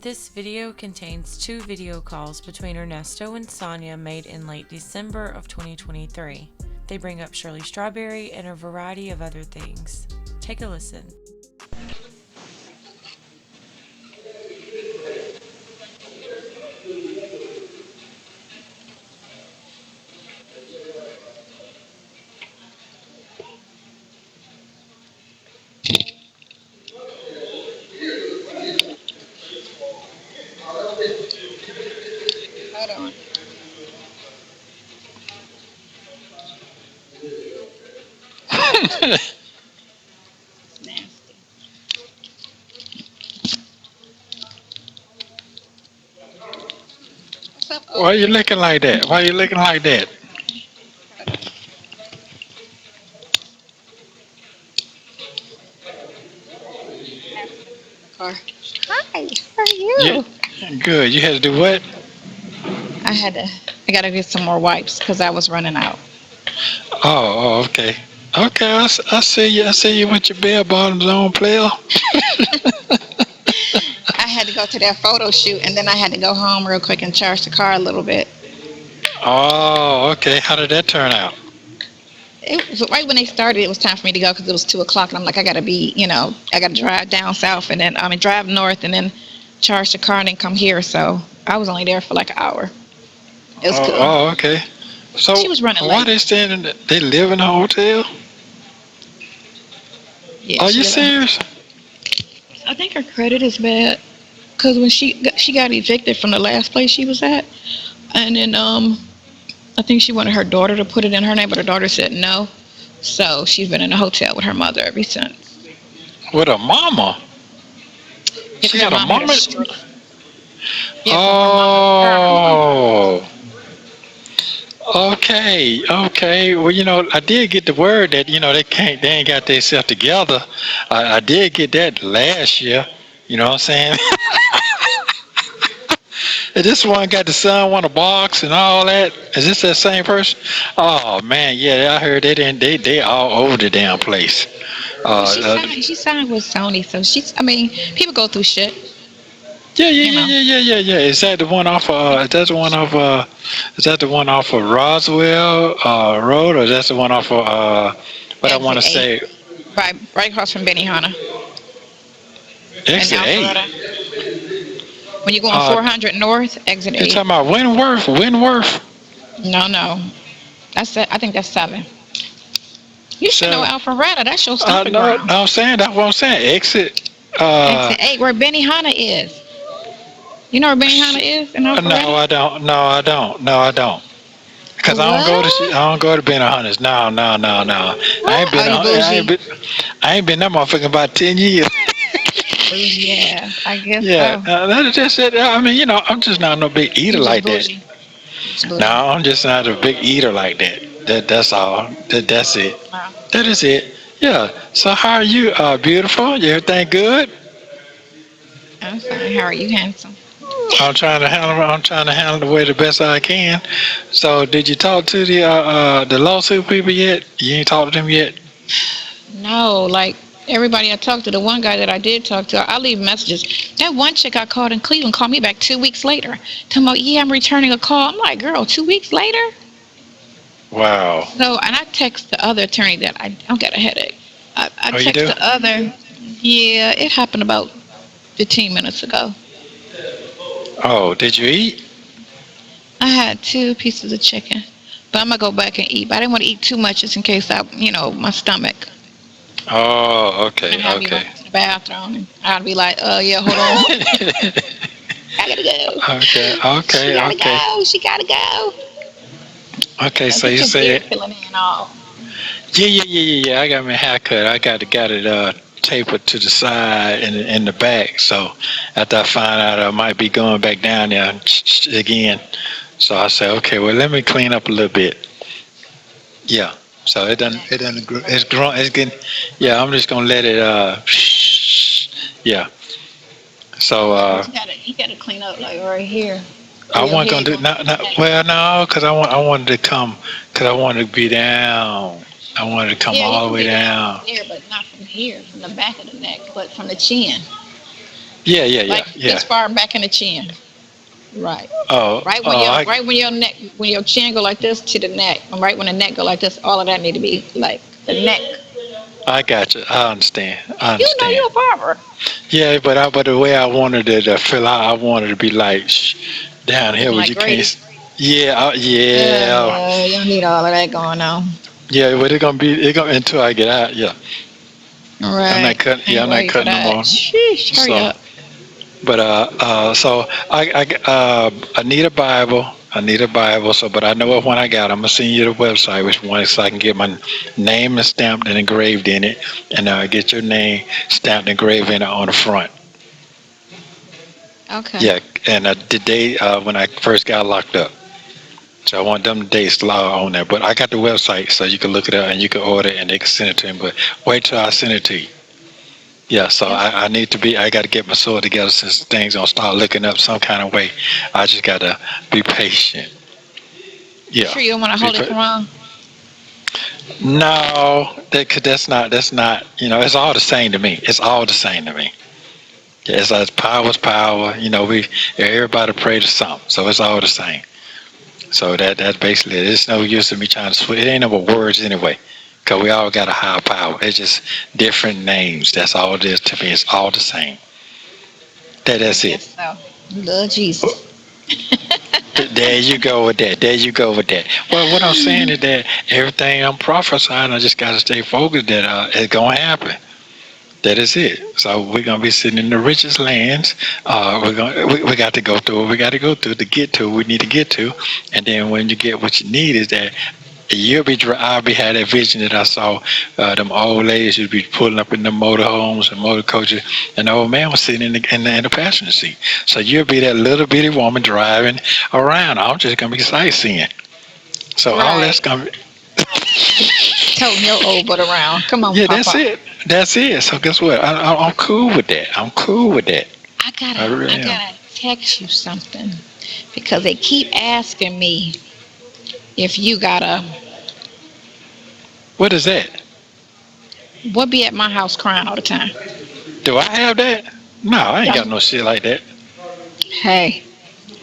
This video contains 2 video calls between Ernesto and Sonya made in late December of 2023. They bring up Shirley Strawberry and a variety of other things. Take a listen. Hold on. Nasty. What's up? Why you looking like that? Why you looking like that? Car. Hi, how are you? Yeah, good. You had to do what? I gotta get some more wipes because I was running out. Oh, okay. Okay, I see you. I see you with your bell bottoms on, player. I had to go to that photo shoot and then I had to go home real quick and charge the car a little bit. Oh, okay. How did that turn out? It was right when they started. It was time for me to go because it was 2:00, and I'm like, I gotta be, I gotta drive down south and then drive north and then charge the car and then come here. So I was only there for like an hour. It was cool. Oh, okay. So She was running why late. they staying in they live in a hotel? Yeah, Are she you got- serious? I think her credit is bad because when she got evicted from the last place she was at, and then I think she wanted her daughter to put it in her name, but her daughter said no. So she's been in a hotel with her mother ever since. With a mama? Yeah, She 'cause her had a mom had mama? stroke. Yeah, so her mama. Oh. Okay, okay. Well, I did get the word that they ain't got themselves together. I did get that last year. You know what I'm saying? And this one got the son want a box and all that. Is this that same person? Oh man, yeah. I heard they all over the damn place. Well, Uh, she signed with Sony, so people go through shit, yeah, yeah, you yeah, know. yeah, yeah, yeah, yeah. Is that the one off? Is that the one off of Roswell Road, or is that the one off of what I want to say? Exit 8, right across from Benihana. Exit in 8. Alpharetta. When you're going Uh, 400 north, exit You're 8. talking about Wentworth? Wentworth? No. That's it. I think that's 7. You should know 7. Alpharetta. That's your I stomping know. ground. I'm saying that's what I'm saying. Exit. Exit 8, where Benihana is. You know where Benihana is in Alpharetta? No, I don't. No, I don't. No, I don't. Cause I What? don't go to Benihana's. No. I ain't What? Oh, been you on. bougie. I ain't been that motherfucker about 10 years. Yeah, I guess Yeah, so. that's just it. I mean, I'm just not no big eater You just like that. bougie. Just No, bougie. I'm just not a big eater like that. That's all. That's it. Wow. That is it. Yeah. So how are you? Beautiful. Everything good? I'm fine. How are you, handsome? I'm trying to handle. I'm trying to handle the way the best I can. So, did you talk to the lawsuit people yet? You ain't talked to them yet? No, like everybody I talked to, the one guy that I did talk to, I leave messages. That one chick I called in Cleveland called me back 2 weeks later. Talking about, yeah, I'm returning a call. I'm like, girl, 2 weeks later? Wow. So, and I text the other attorney that I got a headache. I Oh, you text do? the other, yeah, it happened about 15 minutes ago. Oh, did you eat? I had 2 pieces of chicken, but I'm going to go back and eat. But I didn't want to eat too much just in case my stomach. Oh, okay, And have me okay. run to the bathroom, and I'd be like, yeah, hold on. I gotta go. She gotta go. Okay. So Get you your beard said, filling in all. yeah. I got my hair cut. I got it tapered to the side and in the back. So after I find out I might be going back down there again, so I said, okay, well let me clean up a little bit. Yeah. So it's grown. It's getting. Yeah. I'm just gonna let it. Yeah. So You gotta clean up like right here. I Your wasn't gonna head do gonna not be not well no, cause I wanted to come, cause I wanted to be down. I wanted to come Yeah, you all the can way be down down. there, but not from here, from the back of the neck, but from the chin. Yeah, yeah, yeah, Like yeah. this far back in the chin. Right. Oh, Right when oh, your I, right when your neck when your chin go like this to the neck, and right when the neck go like this, all of that need to be like the neck. I got you. I understand. I You know understand. you're a barber. Yeah, but the way I wanted it to fill out, I wanted it to be like down here Looking where like you can't. Grady. Yeah, yeah, You don't need all of that going on. yeah. But it's gonna until I get out. Yeah, All I'm not right. cutting. Yeah, Ain't I'm not ready for cutting no that. more. Sheesh, hurry So, up. but so I need a Bible. I need a Bible. So, but I know what one I got. I'm gonna send you the website, which one, so I can get my name and stamped and engraved in it, and get your name stamped and engraved in it on the front. Okay. Yeah, and the day when I first got locked up. So I want them dates on there. But I got the website, so you can look it up and you can order it and they can send it to me. But wait till I send it to you. Yeah, so Yes. I need to be, I got to get my sword together since things don't start looking up some kind of way. I just got to be patient. Yeah. Sure you don't want to Be hold it wrong? No, that's not, it's all the same to me. It's all the same to me. Yeah, it's like power's power. Everybody pray to something. So it's all the same. So that's basically it. It's no use to me trying to switch. It ain't no words anyway, because we all got a higher power. It's just different names. That's all it is to me. It's all the same. That's it. Yes, so. Lord Jesus. There you go with that. There you go with that. Well, what I'm saying is that everything I'm prophesying, I just got to stay focused that it's going to happen. That is it. So we're gonna be sitting in the richest lands. We got to go through what we got to go through to get to what we need to get to, and then when you get what you need is that I'll be had that vision that I saw. Them old ladies would be pulling up in the motorhomes and motor coaches, and the old man was sitting in the passenger seat. So you'll be that little bitty woman driving around. I'm just gonna be sightseeing. So all that's Right. gonna be. Toting your old butt around. Come on, Yeah, that's Papa. it. That's it. So guess what? I'm cool with that. I'm cool with that. I really I am. gotta text you something because they keep asking me if you gotta What is that? what be at my house crying all the time. Do I have that? No, I ain't got no shit like that. Hey,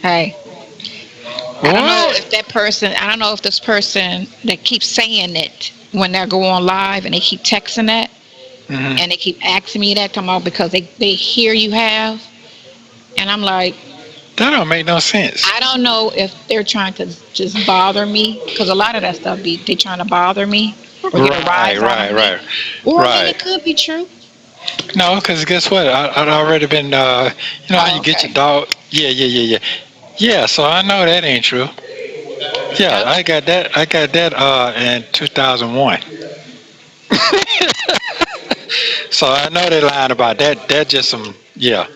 hey. I don't know What? if that person. I don't know if this person that keeps saying it when they're going live and they keep texting that Hmm. and they keep asking me that come out because they hear you have, and I'm like, That don't make no sense. I don't know if they're trying to just bother me because a lot of that stuff be they trying to bother me or get a Right, rise out of right, me, right, or I mean right. it could be true. No, because guess what? I'd already been, how Oh, you get your okay. dog. Yeah, yeah, yeah, yeah. Yeah, so I know that ain't true. Yeah, Okay. I got that in 2001. So I know they lying about that. That just some, yeah.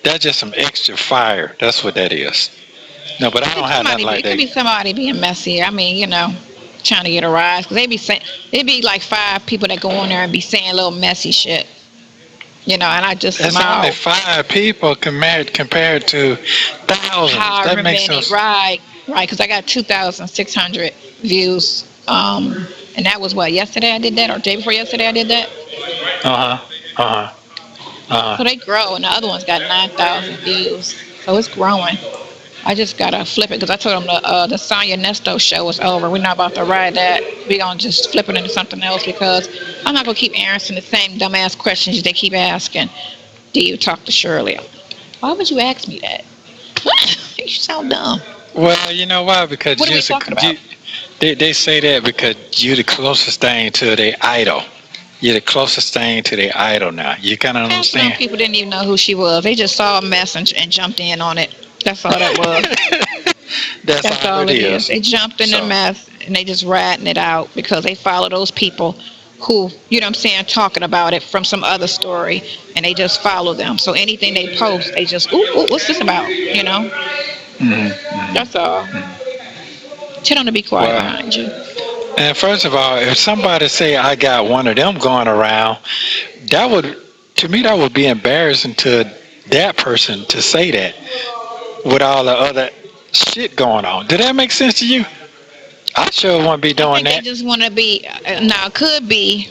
That's just some extra fire. That's what that is. No, but I don't have nothing like It could that. be somebody being messy. I mean, trying to get a rise because they be saying it be like 5 people that go on there and be saying little messy shit. And I just It's only smile. 5 people compared to thousands. That However makes many, sense. right, because I got 2,600 views. And that was what yesterday I did that, or day before yesterday I did that. Uh huh. Uh huh. Uh So huh. they grow, and the other one's got 9,000 views. So it's growing. I just gotta flip it because I told them the Sonya Nesto show was over. We're not about to ride that. We're gonna just flip it into something else because I'm not gonna keep answering the same dumbass questions they keep asking. Do you talk to Shirley? Why would you ask me that? You sound dumb. Well, you know why? Because What are we talking about? they say that because you're the closest thing to their idol. You're the closest thing to their idol now. You kind of Half of them understand? people didn't even know who she was. They just saw a mess and jumped in on it. That's all that was. That's That's all all it it is. is. They jumped in the So, mess and they just ratting it out because they follow those people who, talking about it from some other story and they just follow them. So anything they post, they just, ooh, what's this about? That's all. Tell them to be quiet well, behind you. and first of all, if somebody say I got one of them going around, that would, to me, that would be embarrassing to that person to say that with all the other shit going on. Did that make sense to you? I sure wouldn't be I doing think they that. just want to be, now it could be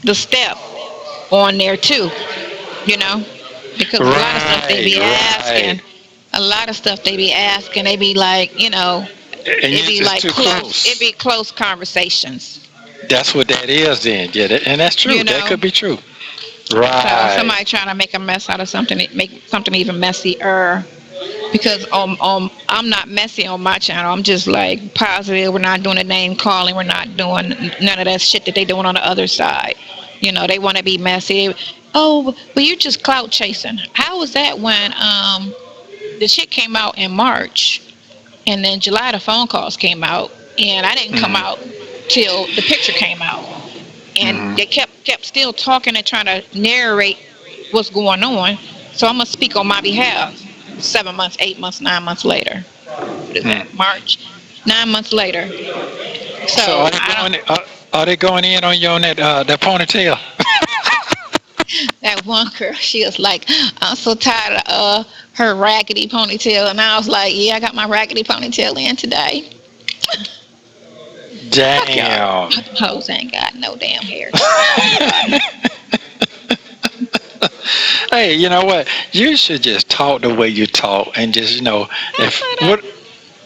the step on there too, you know? because a lot of stuff they be asking. A lot of stuff they be asking. They be like, you know, And it be you're just like too close. It close. be close conversations. That's what that is then. Yeah, and that's true. You That know. could be true. So Right. somebody trying to make a mess out of something, make something even messier. Because I'm not messy on my channel. I'm just like positive. We're not doing the name calling. We're not doing none of that shit that they doing on the other side. You know, they want to be messy. Oh, but you're just clout chasing. How was that when the shit came out in March, and then July the phone calls came out, and I didn't come Mm-hmm. out till the picture came out, and Mm-hmm. they kept still talking and trying to narrate what's going on. So I'm gonna speak on my behalf. 7 months, 8 months, 9 months later. What is Mm. that? March. 9 months later. So So I don't. are they going in on you on that ponytail? That one girl, she was like, "I'm so tired of her raggedy ponytail," and I was like, "Yeah, I got my raggedy ponytail in today." Fuck y'all. Damn. Hoes ain't got no damn hair. Hey, you know what? You should just talk the way you talk, and just if what.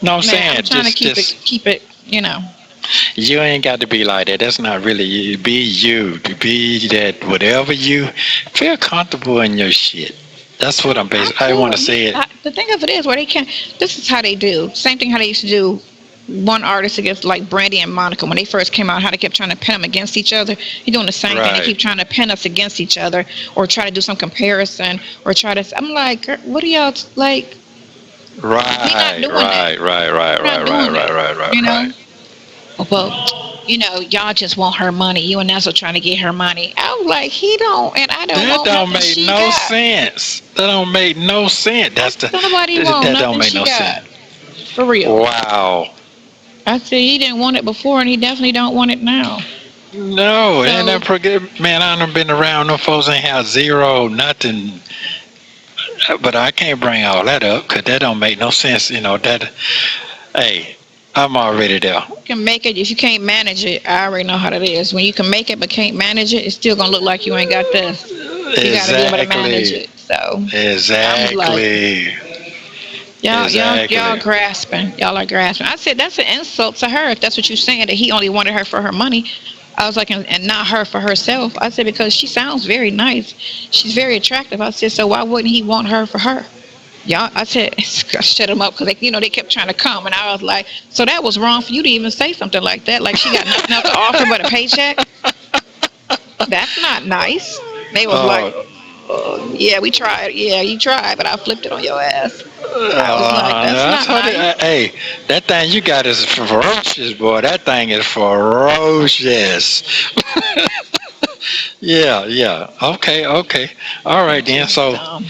No, I'm Man, saying I'm trying to just keep it, you know. you ain't got to be like that. That's not really you. Be you. Be that whatever you feel comfortable in your shit. That's what I'm basically. I want to say it. The thing of it is, where they can, this is how they do. Same thing how they used to do one artist against like Brandy and Monica when they first came out, how they kept trying to pin them against each other. You're doing the same thing. They Right. keep trying to pin us against each other or try to do some comparison or try to. I'm like, what are y'all like? We're not Right. doing that. Right. Right. Right. We're not Right. Right. doing Right. that. Right. Right. You know? Right. Well, you know, y'all just want her money. You and Nesto trying to get her money. I was like, he don't, and I don't That want don't nothing make she no got. sense. That don't make no sense. Don't nobody want That don't nothing make she no got. sense. For real. Wow. I said he didn't want it before, and he definitely don't want it now. No, and So that forget, man. I done been around. No folks ain't have zero, nothing. But I can't bring all that up because that don't make no sense. That. Hey, I'm already there. you can make it if you can't manage it. I already know how that is. When you can make it but can't manage it, it's still gonna look like you ain't got this. You gotta be able to manage Exactly. it. So I'm like, Exactly. y'all Exactly. grasping. Y'all are grasping. I said that's an insult to her if that's what you're saying, that he only wanted her for her money. I was like, and not her for herself. I said, because she sounds very nice. She's very attractive. I said, so why wouldn't he want her for her? Y'all, I said, I shut him up because they kept trying to come, and I was like, so that was wrong for you to even say something like that. Like she got nothing else to offer but a paycheck. That's not nice. They was like, Oh, yeah, we tried. Yeah, you tried, but I flipped it on your ass. I was like, that's that's not how they. nice. Hey, that thing you got is ferocious, boy. That thing is ferocious. Yeah, yeah. Okay, okay. All right then. Just So, dumb.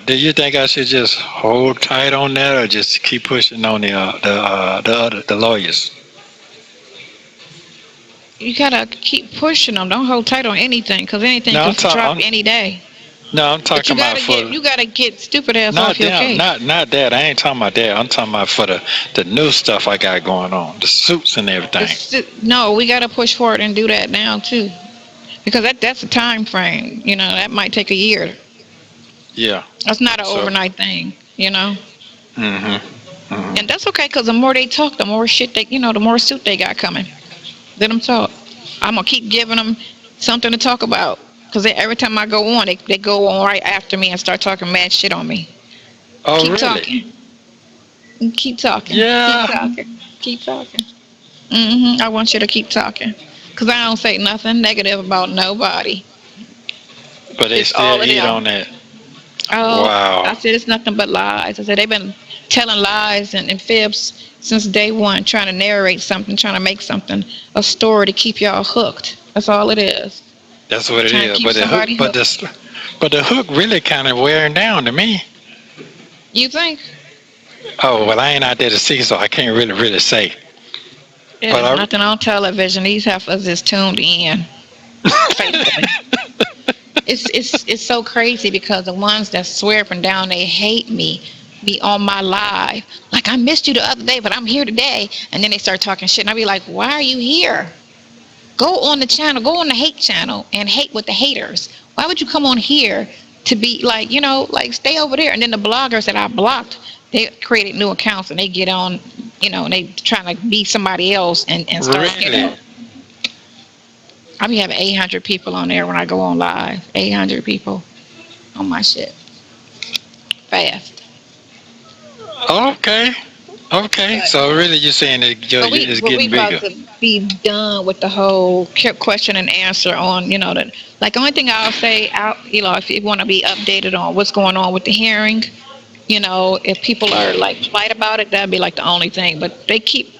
do you think I should just hold tight on that, or just keep pushing on the lawyers? You gotta keep pushing them. Don't hold tight on anything, because anything No, can drop any day. I'm But talking about for you gotta get stupid ass not off your them, case. not that. I ain't talking about that. I'm talking about for the new stuff I got going on, the suits and everything. No, we gotta push forward and do that now too, because that's a time frame. You know, that might take a year. Yeah. That's not an So. overnight thing. You know, Mhm. Mhm. and that's okay, because the more they talk, the more shit the more suit they got coming. Let them talk. I'm gonna keep giving them something to talk about, because every time I go on, they go on right after me and start talking mad shit on me. Oh, Keep really? talking. Keep talking. Keep Yeah. talking. Keep talking. I want you to keep talking, because I don't say nothing negative about nobody. But they It's still all of eat them. on that. Oh, I Wow. said it's nothing but lies. I said they've been telling lies and fibs since day one, trying to narrate something, trying to make something, a story to keep y'all hooked. That's all it is. That's what it Trying to is. keep somebody hooked. But the hook really kind of wearing down to me. You think? Oh well, I ain't out there to see, so I can't really say. But There's nothing on television. These heifers is tuned in faithfully. It's so crazy, because the ones that swear up and down they hate me be on my live. Like, I missed you the other day, but I'm here today. And then they start talking shit, and I be like, why are you here? Go on the channel, go on the hate channel and hate with the haters. Why would you come on here to be like, like stay over there. And then the bloggers that I blocked, they created new accounts and they get on, and they trying to be somebody else and start, Really? I be having 800 people on there when I go on live. 800 people on my shit. Fast. Okay. Okay. So really, you're saying that it's getting bigger. About to be done with the whole question and answer on, the only thing I'll say out, if you want to be updated on what's going on with the hearing, if people are like polite about it, that'd be like the only thing. But they keep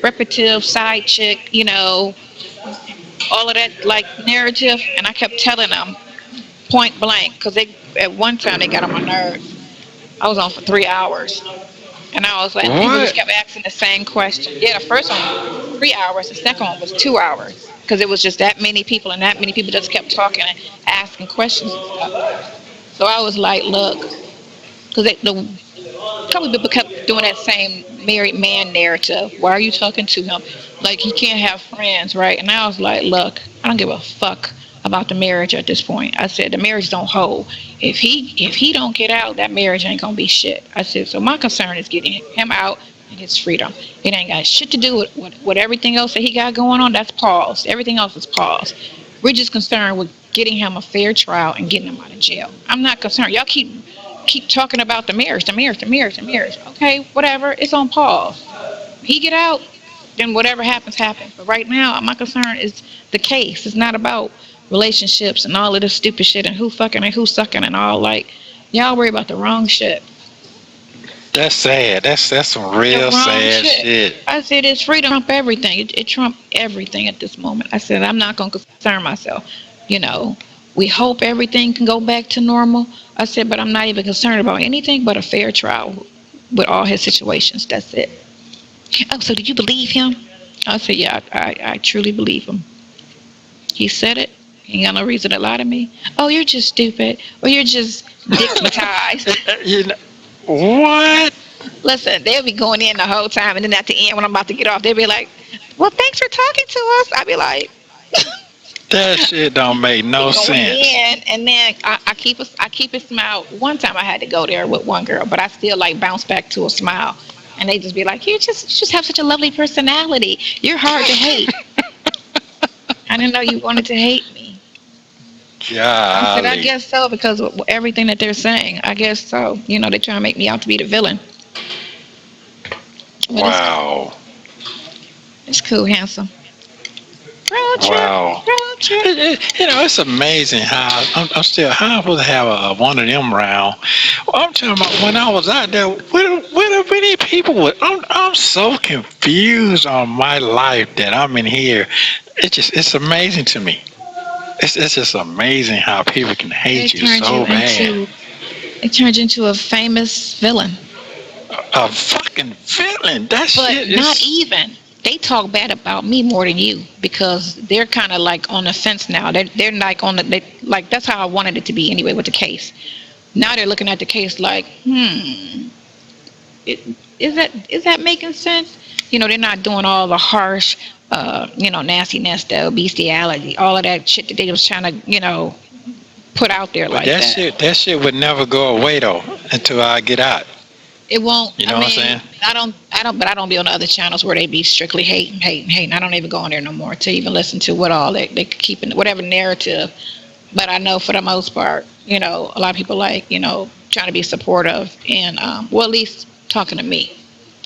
repetitive side chick, all of that like narrative, and I kept telling them point blank because they at one time they got on my nerves. I was on for 3 hours, and I was like, people just kept asking the same question. Yeah, the first one was 3 hours, the second one was 2 hours because it was just that many people, and that many people just kept talking and asking questions and stuff. So I was like, look, because a couple of people kept doing that same married man narrative. Why are you talking to him? Like he can't have friends, right? And I was like, look, I don't give a fuck about the marriage at this point. I said the marriage don't hold. If he don't get out, that marriage ain't gonna be shit. I said, so my concern is getting him out and his freedom. It ain't got shit to do with everything else that he got going on. That's paused. Everything else is paused. We're just concerned with getting him a fair trial and getting him out of jail. I'm not concerned. Y'all keep talking about the marriage. Okay, whatever. It's on pause. He get out, then whatever happens. But right now, my concern is the case. It's not about relationships and all of this stupid shit and who fucking and who sucking and all. Like, y'all worry about the wrong shit. That's sad. That's some real sad shit. I said it's freedom trump everything. It trump everything at this moment. I said I'm not gonna concern myself. We hope everything can go back to normal. I said, but I'm not even concerned about anything but a fair trial with all his situations. That's it. Oh, so did you believe him? I said, yeah, I truly believe him. He said it. He ain't got no reason to lie to me. Oh, you're just stupid. Or you're just dickmatized. What? Listen, they'll be going in the whole time, and then at the end when I'm about to get off, they'll be like, well, thanks for talking to us. I'll be like... That shit don't make no sense. And then I keep a smile. One time I had to go there with one girl, but I still like bounce back to a smile. And they just be like, you just have such a lovely personality. You're hard to hate. I didn't know you wanted to hate me. Yeah. I said, I guess so, because of everything that they're saying. I guess so. They try to make me out to be the villain. But wow. It's cool, handsome. Wow. It's amazing how I'm still how I'm supposed to have one of them round. I'm talking about when I was out there. What many people would? I'm so confused on my life that I'm in here. It's amazing to me. It's just amazing how people can hate you so bad. It turns into a famous villain. A fucking villain. That shit is not even. They talk bad about me more than you because they're kind of like on the fence now. They're like that's how I wanted it to be anyway with the case. Now they're looking at the case like, is that making sense? They're not doing all the harsh, nasty Nesto, bestiality, all of that shit that they was trying to, put out there like that. That shit would never go away though until I get out. It won't. You know what I'm saying? But I don't be on the other channels where they be strictly hating. I don't even go on there no more to even listen to what all they keeping whatever narrative. But I know for the most part, a lot of people like, trying to be supportive and at least talking to me.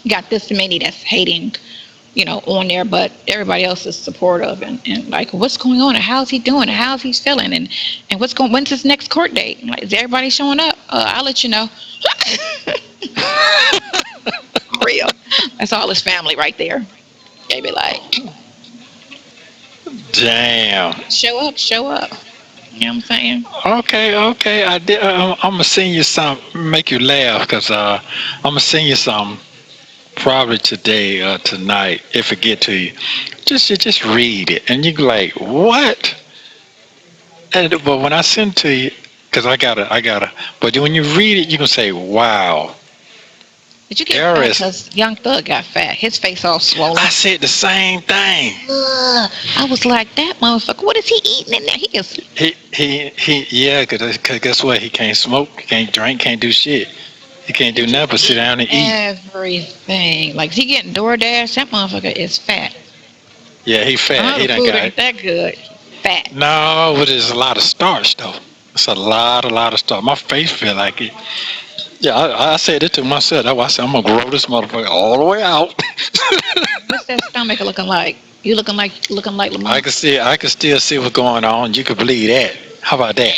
Got this many that's hating, on there, but everybody else is supportive and like, what's going on and how's he doing and how's he feeling and when's his next court date? Like, is everybody showing up? I'll let you know. Real. That's all his family right there. They be like, damn. Show up. You know what I'm saying? Okay. I did. I'm gonna send you something, make you laugh, cause I'm gonna send you something probably today, tonight, if it get to you. Just read it, and you be like, what? But when I send it to you, cause I gotta. But when you read it, you can say, wow. Did you get fat Ernest. because Young Thug got fat? His face all swollen. I said the same thing. I was like, that motherfucker, what is he eating in there? He is. Yeah, cause guess what? He can't smoke, can't drink, can't do shit. He can't do nothing but sit down and eat. Everything. Like, he getting DoorDash? That motherfucker is fat. Yeah, he fat. He The done food got ain't it. that good. Fat. No, but it's a lot of starch though. It's a lot of starch. My face feel like it. Yeah, I said it to myself. That's why I said I'm gonna grow this motherfucker all the way out. What's that stomach looking like? You looking like Lamar? I can still see what's going on. You can believe that. How about that?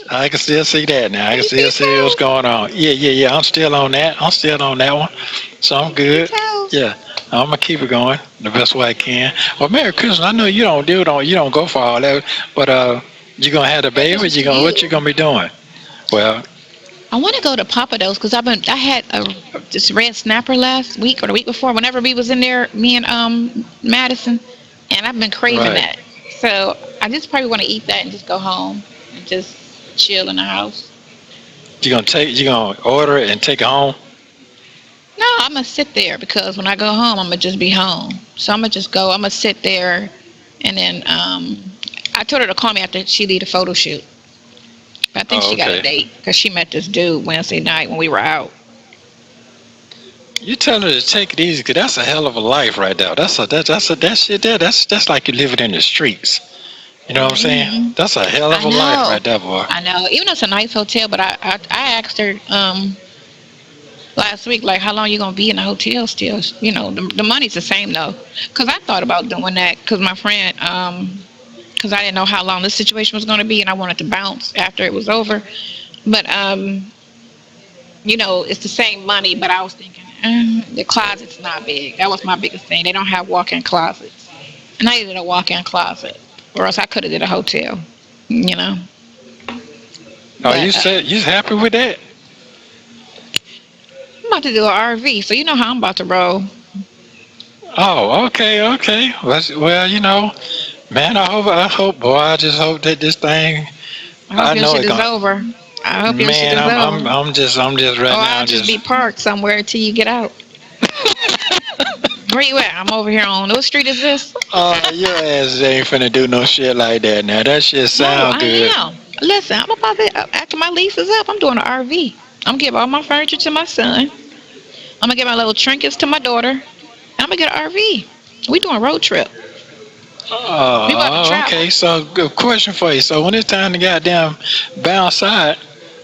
I can still see that now. I can still see what's going on. Yeah. I'm still on that. I'm still on that one. So I'm good. Yeah. I'm gonna keep it going the best way I can. Well, Merry Christmas. I know you don't go for all that, but you gonna have the baby? What you gonna be doing? Well, I want to go to Papa Do's because I had this red snapper last week or the week before. Whenever we was in there, me and Madison, and I've been craving that. So I just probably want to eat that and just go home and just chill in the house. You gonna order it and take it home? No, I'm gonna sit there because when I go home, I'm gonna just be home. So I'm gonna just go. I'm gonna sit there, and then I told her to call me after she did a photo shoot. But I think she got a date because she met this dude Wednesday night when we were out. You tell her to take it easy, cause that's a hell of a life right there. That's like you living in the streets. You know what I'm saying? That's a hell of a life right there, boy. I know. Even though it's a nice hotel, but I asked her last week, like, how long you gonna be in the hotel still? You know, the money's the same though. Cause I thought about doing that, cause my friend, cause I didn't know how long this situation was gonna be, and I wanted to bounce after it was over. But you know, it's the same money. But I was thinking, the closet's not big. That was my biggest thing. They don't have walk-in closets, and I needed a walk-in closet, or else I could have did a hotel. You know. Oh, you said you happy with that? I'm about to do an RV, so you know how I'm about to roll. Oh, okay. Well, you know, man, I hope, boy, I just hope that this thing. I hope your shit is over. I hope your shit is over. I'm just right now. I'll just be parked somewhere until you get out. Where you at? I'm over here on what street is this? Your ass ain't finna do no shit like that now. That shit sound good. I am. Listen, I'm about to, after my lease is up, I'm doing an RV. I'm gonna give all my furniture to my son. I'm gonna give my little trinkets to my daughter. And I'm gonna get an RV. We doing a road trip. Okay. So, good question for you. So, when it's time to goddamn bounce out,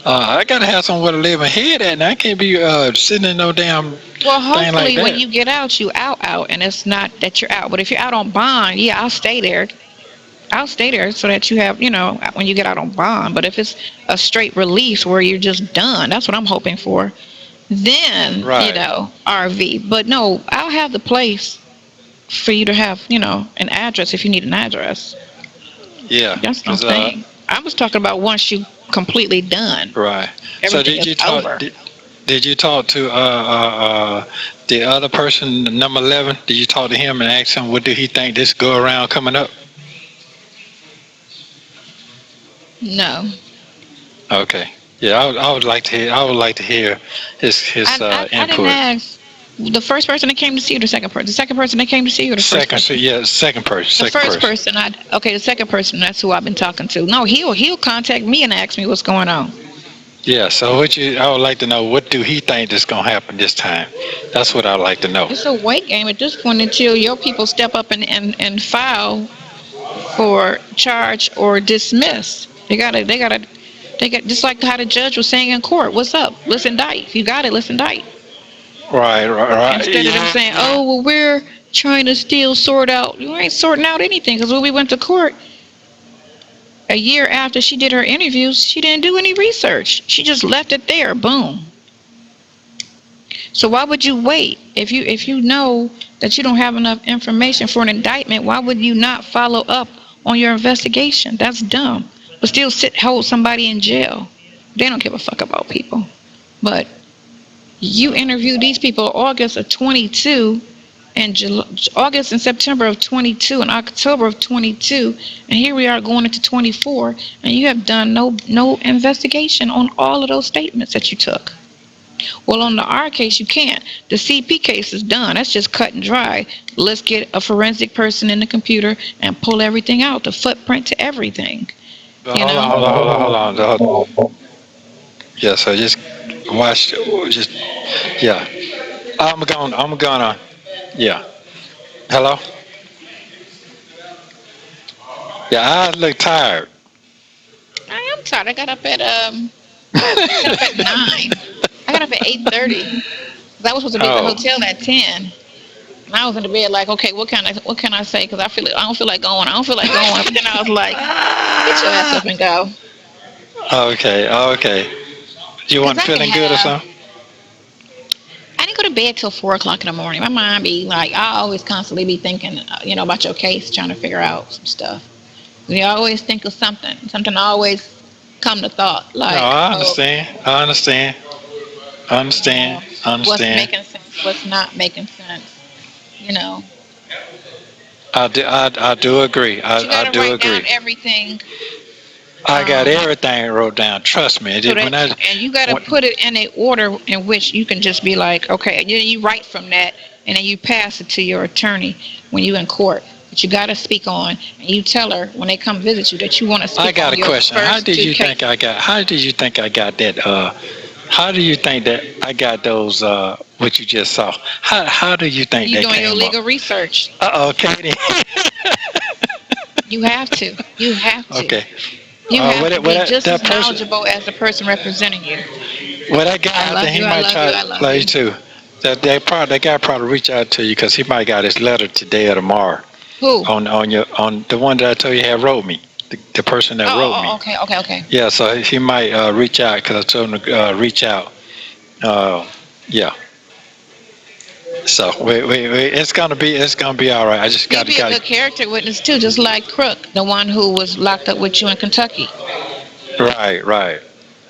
I gotta have somewhere to live and head at. Now, I can't be sitting in no damn. Well, hopefully, like that. when you get out, you out, and it's not that you're out. But if you're out on bond, yeah, I'll stay there. So that you have, you know, when you get out on bond. But if it's a straight release where you're just done, that's what I'm hoping for. Then, you know, RV. But no, I'll have the place for you to have, you know, an address if you need an address. Yeah. That's the thing. I was talking about once you completely done. Right. So did you talk? Did you talk to the other person, number 11? Did you talk to him and ask him what do he think this go around coming up? No. Okay. Yeah, I would like to hear. I would like to hear his input. I didn't ask. The first person that came to see you, or the second person? The second person that came to see you, or the first person? Yeah, second person. The first person. The second person. That's who I've been talking to. No, he'll contact me and ask me what's going on. Yeah. So I would like to know, what do he think is gonna happen this time? That's what I'd like to know. It's a wait game at this point until your people step up and file for charge or dismiss. They got just like how the judge was saying in court. What's up? Let's indict. If you got it, let's indict. Right. Instead of them saying, oh, well, we're trying to still sort out. You ain't sorting out anything, because when we went to court a year after she did her interviews, she didn't do any research. She just left it there. Boom. So why would you wait? If you know that you don't have enough information for an indictment, why would you not follow up on your investigation? That's dumb. But still hold somebody in jail. They don't give a fuck about people. But you interviewed these people August of 22, in August and September of 22 and October of 22, and here we are going into 24, and you have done no investigation on all of those statements that you took. Well, on the R case, you can't. The CP case is done. That's just cut and dry. Let's get a forensic person in the computer and pull everything out, the footprint to everything. Hold on. Yeah, so just watch, yeah. I'm gonna, yeah. Hello? Yeah, I look tired. I am tired. I got up at 9. I got up at 8:30. I was supposed to be at the hotel at 10. And I was in the bed like, okay, what can I say? Because I don't feel like going. But then I was like, get your ass up and go. Okay. You want feeling good or something? I didn't go to bed till 4 o'clock in the morning. My mind be like, I always constantly be thinking, about your case, trying to figure out some stuff. You always think of something. Something always come to thought. Like, no, I understand. What's making sense? What's not making sense? I do agree. I do write agree. Down everything. I got everything wrote down. Trust me. And you got to put it in an order in which you can just be like, okay, and you write from that, and then you pass it to your attorney when you in court. But you got to speak on, and you tell her when they come visit you that you want to speak on. I got a question. How did you think I got that? How do you think that I got those? What you just saw? How do you think you that doing came your legal up? research? Okay. You have to. Okay. You have to be just as knowledgeable as the person representing you. Well, that guy, I think he might try to play too. That guy probably reach out to you because he might got his letter today or tomorrow. Who? On the one that I told you had wrote me. The person that wrote me. Okay. Yeah, so he might reach out because I told him to reach out. Yeah. So it's gonna be all right. I just got to. He be a good character witness too, just like Crook, the one who was locked up with you in Kentucky. Right.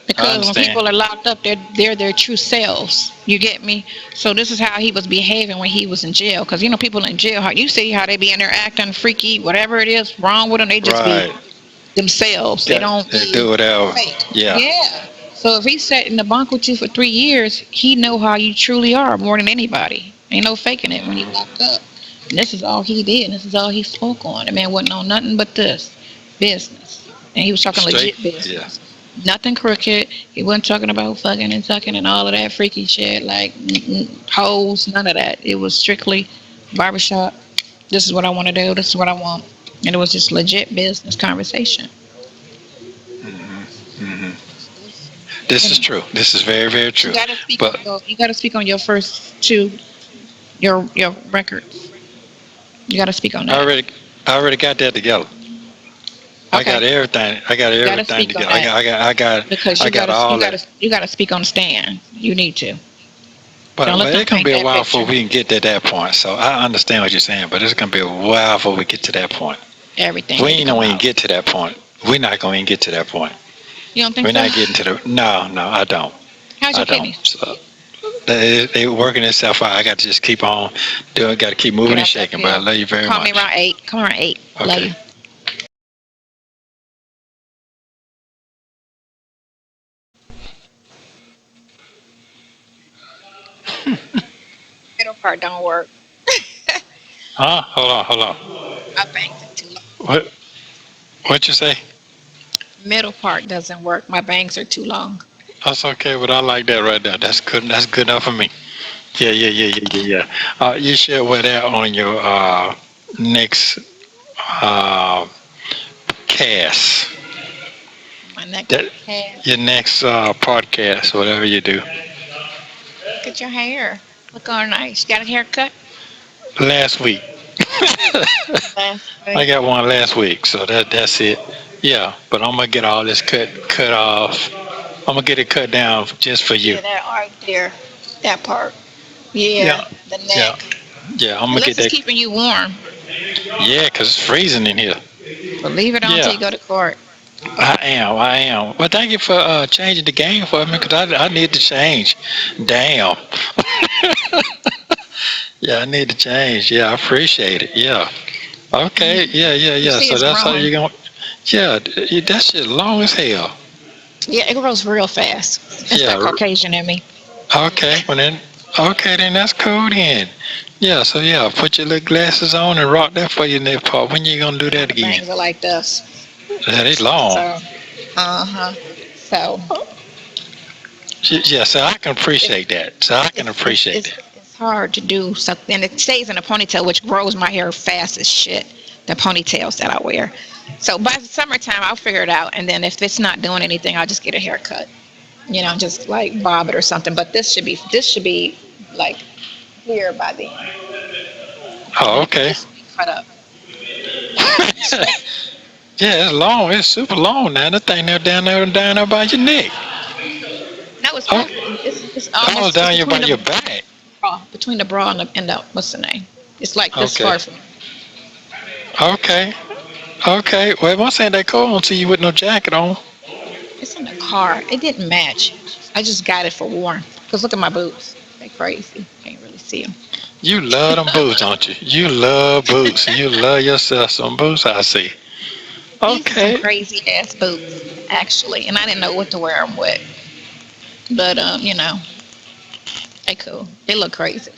Because when people are locked up, they're their true selves. You get me? So this is how he was behaving when he was in jail. Because people in jail, you see how they be in there acting freaky, whatever it is wrong with them, they just be themselves. They don't. They do whatever. Fake. Yeah. So if he sat in the bunk with you for 3 years, he know how you truly are more than anybody. Ain't no faking it when he locked up. And this is all he did. And this is all he spoke on. The man wasn't on nothing but this business, and he was talking legit business. Yeah. Nothing crooked. He wasn't talking about fucking and sucking and all of that freaky shit like hoes. None of that. It was strictly barbershop. This is what I want to do. This is what I want. And it was just legit business conversation. This is true. This is very, very true. You got to speak on your first two, your records. You got to speak on that. I already got that together. Okay. I got everything together. I got all that. You got to speak on the stand. You need to. But it's gonna be a while before we can get to that point. So I understand what you're saying, but it's gonna be a while before we get to that point. Everything. We ain't gonna even get to that point. We're not gonna even get to that point. You don't think We're not getting to the. No, I don't. How's your kidneys? So, they working itself out. I got to just keep on doing. Got to keep moving and shaking. But I love you very much. Call me around 8. Come around 8. Okay. Love you. Middle part don't work. Huh? Hold on. My bangs are too long. What'd you say? Middle part doesn't work. My bangs are too long. That's okay, but I like that right there. That's good. That's good enough for me. Yeah. You should wear that on your next cast. My next cast. Your next podcast, whatever you do. Look at your hair. Look all nice. You got a haircut? Last week. I got one last week, so that's it. Yeah, but I'm gonna get all this cut off. I'm gonna get it cut down just for you. Yeah, that right there, that part. Yeah. The neck. Yeah, I'm gonna get that. It's keeping you warm. Yeah, 'cause it's freezing in here. But leave it on till you go to court. I am. Well, thank you for changing the game for me, 'cause I need to change. Damn. Yeah, I need to change. Yeah, I appreciate it. Yeah. Okay. Yeah, yeah, You yeah. see, So it's that's how growing. you're going. Yeah, that shit long as hell. Yeah, it grows real fast. It's Yeah. that Caucasian in me. Okay. Well then. Okay, then that's cool then. Yeah. So yeah, put your little glasses on and rock that for your next part. When you gonna do Yeah, that my again? bangs are like this. That is long. So, uh-huh. So, Yeah. So I can it's appreciate that. So I can it's it's appreciate it's that. it's hard to do something. And it stays in a ponytail, which grows my hair fast as shit. The ponytails that I wear. So by the summertime, I'll figure it out. And then if it's not doing anything, I'll just get a haircut. Just like bob it or something. But this should be like here by then, Oh, and it okay. needs to be cut up. Yeah, it's long. It's super long now. That thing there down there by your neck. No, it's Oh, past. It's oh, almost. It's down your by between your the back. bra, and the what's the name? It's like this Okay. far from. Okay. Okay. Well, it wasn't that cold until you with no jacket on. It's in the car. It didn't match. I just got it for warm. Cause look at my boots. They crazy. Can't really see them. You love them boots, don't you? You love boots. You love yourself some boots, I see. These are some Okay. crazy ass boots, actually, and I didn't know what to wear them with. But they cool. They look crazy.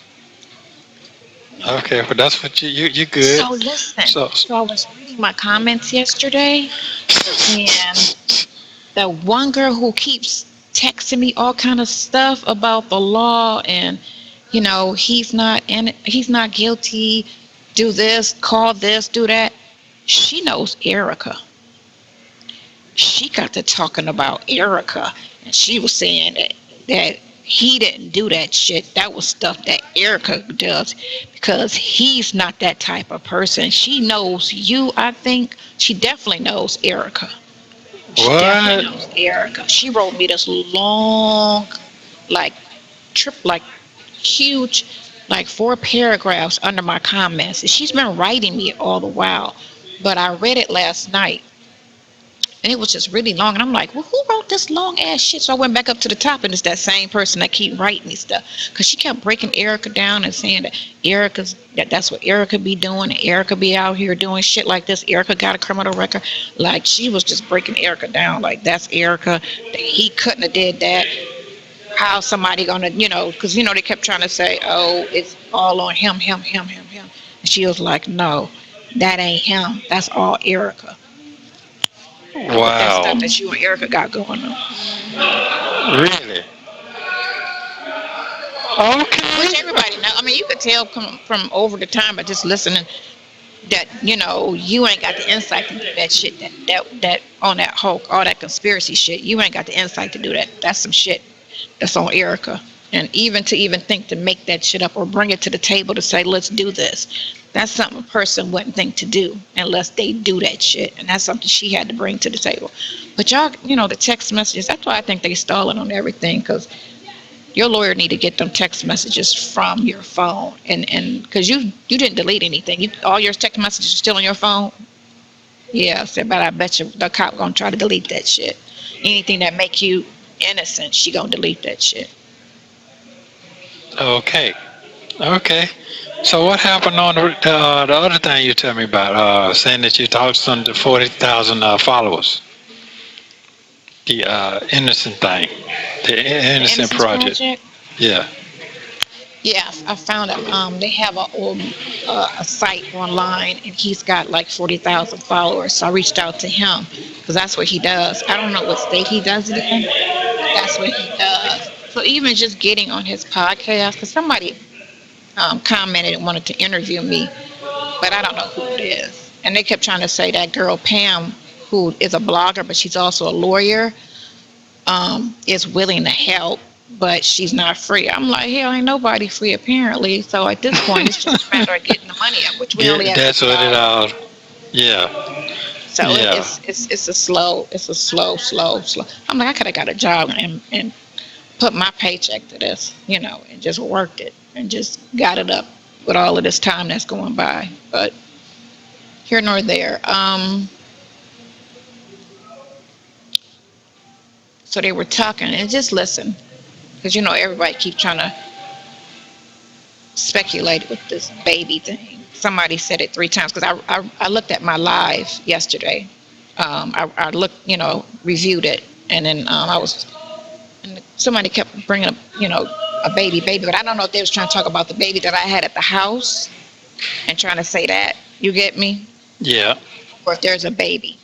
Okay. But that's what you good. So listen. So, So I was reading my comments yesterday, and the one girl who keeps texting me all kind of stuff about the law, and he's not guilty. Do this, call this, do that. She knows Erica. She got to talking about Erica, and she was saying that he didn't do that shit. That was stuff that Erica does because he's not that type of person. She knows you, I think. She definitely knows Erica. She definitely what? knows Erica. She wrote me this long, like, like, huge, like 4 paragraphs under my comments. And she's been writing me all the while. But I read it last night, and it was just really long. And I'm like, well, who wrote this long ass shit? So I went back up to the top, and it's that same person that keep writing me stuff. Because she kept breaking Erica down and saying that's what Erica be doing. And Erica be out here doing shit like this. Erica got a criminal record. Like, she was just breaking Erica down. Like, that's Erica. He couldn't have did that. How somebody gonna, because, they kept trying to say, oh, it's all on him. And she was like, no, that ain't him. That's all Erica. With that Wow. stuff that you and Erica got going on. Really? Okay. Which everybody know. I mean, you could tell from over the time by just listening that, you ain't got the insight to do that shit, that on that Hulk, all that conspiracy shit. You ain't got the insight to do that. That's some shit that's on Erica. And even think to make that shit up or bring it to the table to say, let's do this. That's something a person wouldn't think to do unless they do that shit. And that's something she had to bring to the table. But y'all, the text messages, that's why I think they stalling on everything, because your lawyer need to get them text messages from your phone. And because you didn't delete anything. All your text messages are still on your phone. Yeah, so, but I bet you the cop gonna try to delete that shit. Anything that make you innocent, she gonna delete that shit. Okay. Okay. So what happened on the other thing you tell me about? Saying that you talked to 40,000 followers. The innocent thing. The The innocent Innocence project. Project. Yeah. Yeah, I found it. They have a site online, and he's got like 40,000 followers. So I reached out to him because that's what he does. I don't know what state he does it in, but that's what he does. So even just getting on his podcast, because somebody commented and wanted to interview me, but I don't know who it is. And they kept trying to say that girl Pam, who is a blogger, but she's also a lawyer, is willing to help, but she's not free. I'm like, hell, ain't nobody free apparently. So at this point, it's just a matter of getting the money up, which we Yeah, only have that's what it $50. all. Yeah. So Yeah. it's a slow. I'm like, I could have got a job and put my paycheck to this, and just worked it and just got it up with all of this time that's going by. But here nor there. So they were talking, and just listen, because everybody keep trying to speculated with this baby thing. Somebody said it 3 times because I looked at my live yesterday. I looked, reviewed it, and then and somebody kept bringing up, a baby, but I don't know if they was trying to talk about the baby that I had at the house and trying to say that. You get me? Yeah. Or if there's a baby,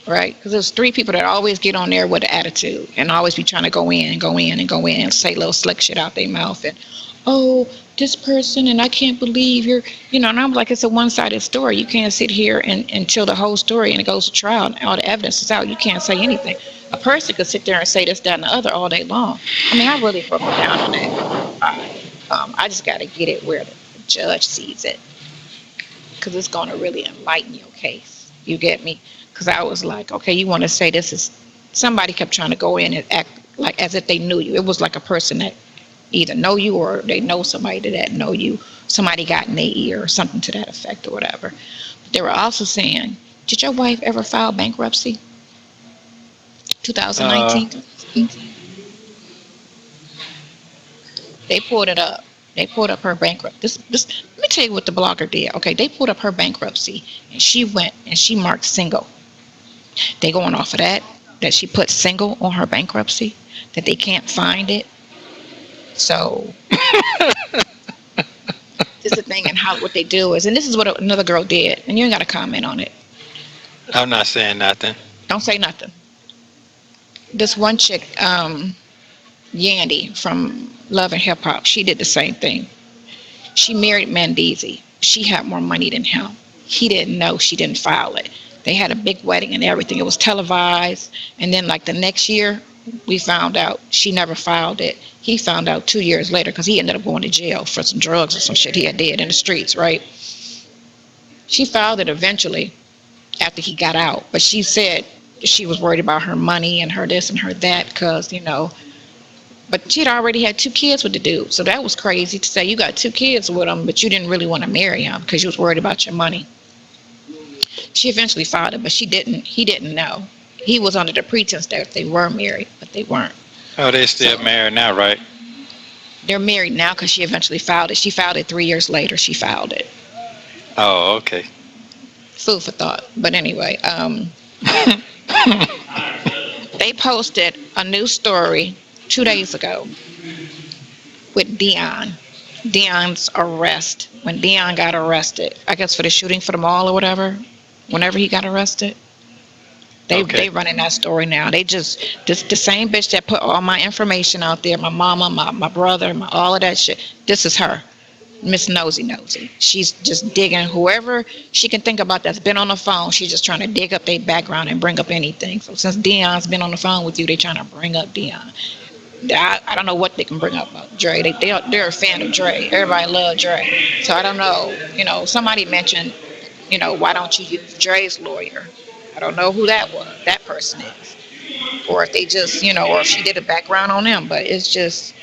right? Because there's 3 people that always get on there with an attitude and always be trying to go in and say little slick shit out their mouth and, oh, this person, and I can't believe you're, and I'm like, it's a one-sided story. You can't sit here and tell the whole story and it goes to trial and all the evidence is out. You can't say anything. A person could sit there and say this, that, and the other all day long. I mean, I really broke it down on that. I just got to get it where the judge sees it, because it's going to really enlighten your case. You get me? Because I was like, okay, you want to say this is, somebody kept trying to go in and act like as if they knew you. It was like a person that either know you or they know somebody that know you. Somebody got in their ear or something to that effect or whatever. But they were also saying, did your wife ever file bankruptcy? 2019? They pulled it up. They pulled up her bankruptcy. Let me tell you what the blogger did. Okay, they pulled up her bankruptcy and she went and she marked single. They going off of that she put single on her bankruptcy, that they can't find it. So this is the thing, and what they do is, and this is what another girl did, and you ain't got to comment on it. I'm not saying nothing. Don't say nothing. This one chick, Yandy from Love and Hip Hop, she did the same thing. She married Mendeezy. She had more money than him. He didn't know. She didn't file it. They had a big wedding and everything. It was televised, and then like the next year, we found out she never filed it. He found out 2 years later because he ended up going to jail for some drugs or some shit he had did in the streets, right? She filed it eventually after he got out, but she said she was worried about her money and her this and her that because, but she'd already had 2 kids with the dude. So that was crazy to say you got 2 kids with him, but you didn't really want to marry him because you was worried about your money. She eventually filed it, but he didn't know. He was under the pretense that they were married, but they weren't. Oh, they're still married now, right? They're married now because she eventually filed it. She filed it 3 years later. She filed it. Oh, okay. Food for thought. But anyway, they posted a new story 2 days ago with Dion. Dion's arrest. When Dion got arrested, I guess for the shooting for the mall or whatever, whenever he got arrested. They running that story now. They just the same bitch that put all my information out there, my mama, my brother, all of that shit. This is her, Miss Nosy. She's just digging whoever she can think about that's been on the phone. She's just trying to dig up their background and bring up anything. So since Dion's been on the phone with you, they trying to bring up Dion. I don't know what they can bring up about Dre. They're a fan of Dre. Everybody loves Dre. So I don't know. Somebody mentioned, why don't you use Dre's lawyer? I don't know who that person is, or if they just, or if she did a background on them. But it's just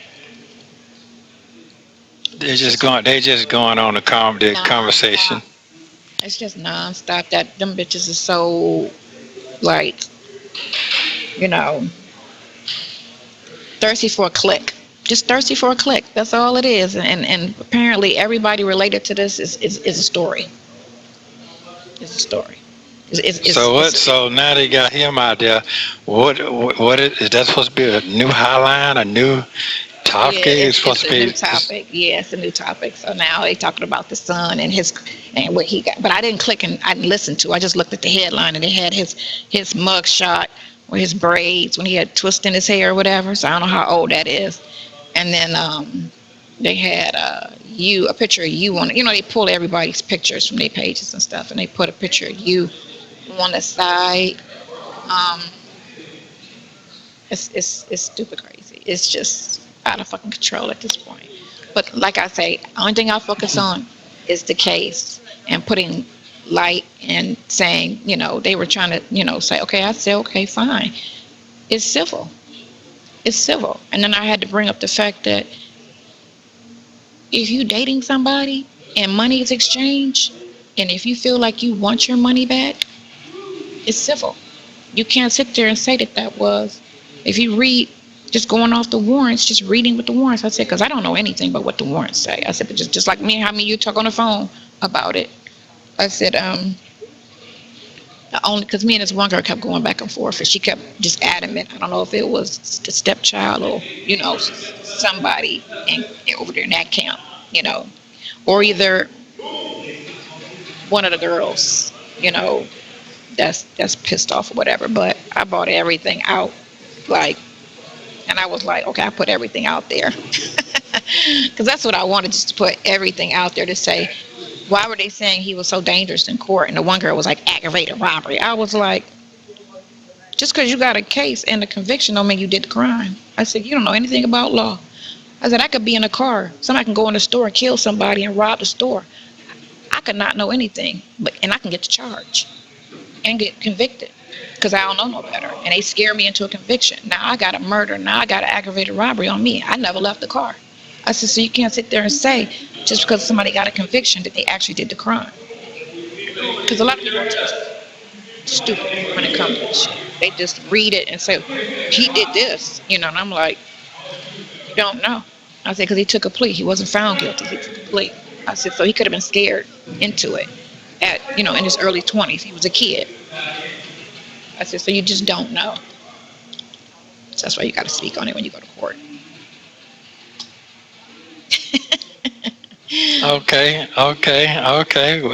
they're just going on the conversation. It's just nonstop. That them bitches is so like, thirsty for a click. Just thirsty for a click. That's all it is. And apparently everybody related to this is a story. It's a story. So now they got him out there. What is that supposed to be? A new highline? A new topic? Yeah, it's a new topic. Yeah, it's a new topic. So now they talking about the son and what he got. But I didn't click and I didn't listen to. I just looked at the headline and they had his mug shot or his braids when he had twist in his hair or whatever. So I don't know how old that is. And then they had a picture of you on. They pull everybody's pictures from their pages and stuff, and they put a picture of you on the side. It's stupid crazy. It's just out of fucking control at this point. But like I say, only thing I focus on is the case and putting light and saying, they were trying to, say, okay, I said, okay, fine. It's civil. And then I had to bring up the fact that if you dating somebody and money is exchanged, and if you feel like you want your money back, it's civil. You can't sit there and say that was. If you read just going off the warrants, just reading what the warrants. I said, because I don't know anything but what the warrants say. I said, but just like me and how me you talk on the phone about it. I said, only because me and this one girl kept going back and forth, and she kept just adamant. I don't know if it was the stepchild or, somebody over there in that camp, or either one of the girls, that's pissed off or whatever. But I bought everything out, and I was like, okay, I put everything out there. Because that's what I wanted, just to put everything out there to say, why were they saying he was so dangerous in court? And the one girl was like, aggravated robbery. I was like, just because you got a case and a conviction don't mean you did the crime. I said, you don't know anything about law. I said, I could be in a car. Somebody can go in the store and kill somebody and rob the store. I could not know anything, and I can get the charge and get convicted because I don't know no better. And they scare me into a conviction. Now I got a murder. Now I got an aggravated robbery on me. I never left the car. I said, so you can't sit there and say just because somebody got a conviction that they actually did the crime. Because a lot of people are just stupid when it comes to this shit. They just read it and say, he did this, and I'm like, you don't know. I said, because he took a plea. He wasn't found guilty. He took a plea. I said, so he could have been scared into it at, in his early 20s. He was a kid. I said, so you just don't know. So that's why you got to speak on it when you go to court. Okay. Well,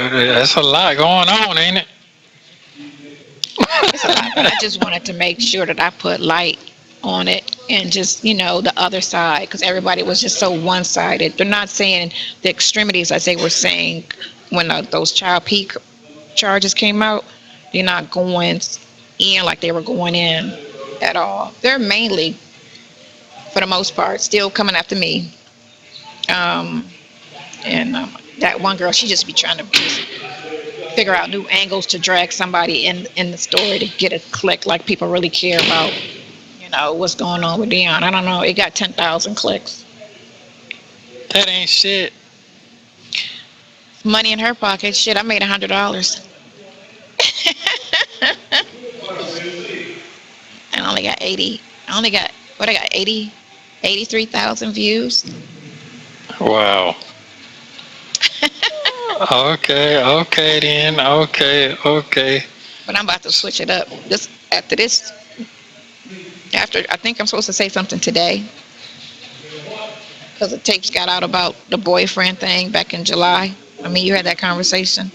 that's a lot going on, ain't it? It's a lot, but I just wanted to make sure that I put light on it and just, the other side, because everybody was just so one-sided. They're not saying the extremities as they were saying when those child P charges came out. They're not going in like they were going in at all. They're mainly, for the most part, still coming after me. That one girl, she just be trying to figure out new angles to drag somebody in the story to get a click, like people really care about, what's going on with Dion. I don't know. It got 10,000 clicks. That ain't shit. Money in her pocket. Shit, I made $100. I only got 83,000 views. Wow. Okay then. Okay. But I'm about to switch it up. After I think I'm supposed to say something today, because the tapes got out about the boyfriend thing back in July. I mean, you had that conversation.